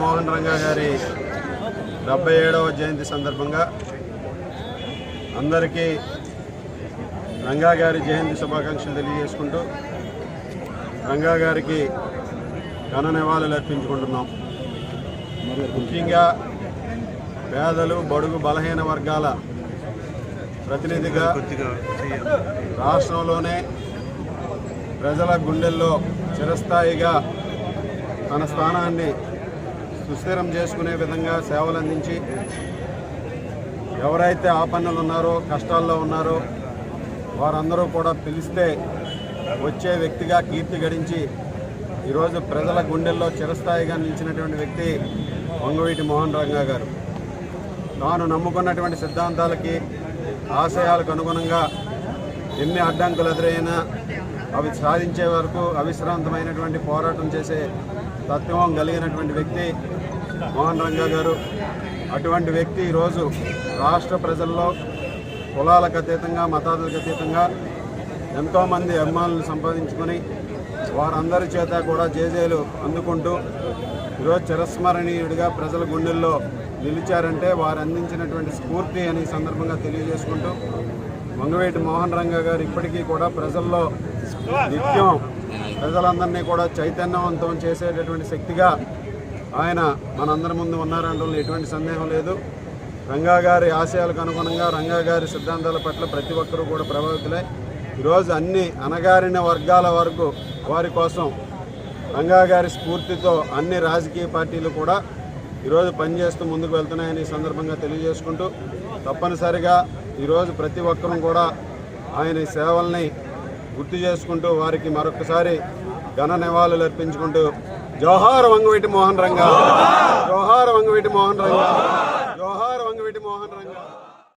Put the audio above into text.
మోహన్ రంగా గారి 77వ జయంతి సందర్భంగా అందరికీ రంగా గారి జయంతి శుభాకాంక్షలు తెలియజేసుకుంటూ రంగా గారికి ఘన నివాళులు అర్పించుకుంటున్నాం. ముఖ్యంగా పేదలు, బడుగు, బలహీన వర్గాల ప్రతినిధిగా రాష్ట్రంలోనే ప్రజల గుండెల్లో చిరస్థాయిగా తన స్థానాన్ని సుస్థిరం చేసుకునే విధంగా సేవలు అందించి ఎవరైతే ఆపన్నులు ఉన్నారో, కష్టాల్లో ఉన్నారో వారందరూ కూడా పిలిస్తే వచ్చే వ్యక్తిగా కీర్తి గడించి ఈరోజు ప్రజల గుండెల్లో చిరస్థాయిగా నిలిచినటువంటి వ్యక్తి వంగవీటి మోహన్ రంగా గారు. తాను నమ్ముకున్నటువంటి సిద్ధాంతాలకి, ఆశయాలకు అనుగుణంగా ఎన్ని అడ్డంకులు ఎదురైనా అవి సాధించే వరకు అవిశ్రాంతమైనటువంటి పోరాటం చేసే తత్వం కలిగినటువంటి వ్యక్తి మోహన్ రంగా గారు. అటువంటి వ్యక్తి ఈరోజు రాష్ట్ర ప్రజల్లో కులాలకు అతీతంగా, మతాలకు అతీతంగా ఎంతోమంది అభిమానులు సంపాదించుకొని వారందరి చేత కూడా జేజేలు అందుకుంటూ ఈరోజు చిరస్మరణీయుడిగా ప్రజల గుండెల్లో నిలిచారంటే వారు అందించినటువంటి స్ఫూర్తి అని సందర్భంగా తెలియజేసుకుంటూ వంగవీటి మోహన్ రంగా గారు ఇప్పటికీ కూడా ప్రజల్లో నిత్యం ప్రజలందరినీ కూడా చైతన్యవంతం చేసేటటువంటి శక్తిగా ఆయన మనందరి ముందు ఉన్నారనడంలో ఎటువంటి సందేహం లేదు. రంగా గారి ఆశయాలకు అనుగుణంగా, రంగా గారి సిద్ధాంతాల పట్ల ప్రతి ఒక్కరూ కూడా ప్రభావితులై ఈరోజు అన్ని అణగారిన వర్గాల వరకు వారి కోసం రంగా గారి స్ఫూర్తితో అన్ని రాజకీయ పార్టీలు కూడా ఈరోజు పనిచేస్తూ ముందుకు వెళ్తున్నాయని ఈ సందర్భంగా తెలియజేసుకుంటూ తప్పనిసరిగా ఈరోజు ప్రతి ఒక్కరూ కూడా ఆయన సేవల్ని గుర్తు చేసుకుంటూ వారికి మరొకసారి ఘన నివాళులు అర్పించుకుంటూ జోహార్ వంగవీటి మోహన్ రంగా, జోహార్ వంగవీటి మోహన్ రంగా, జోహార్ వంగవీటి మోహన్ రంగా.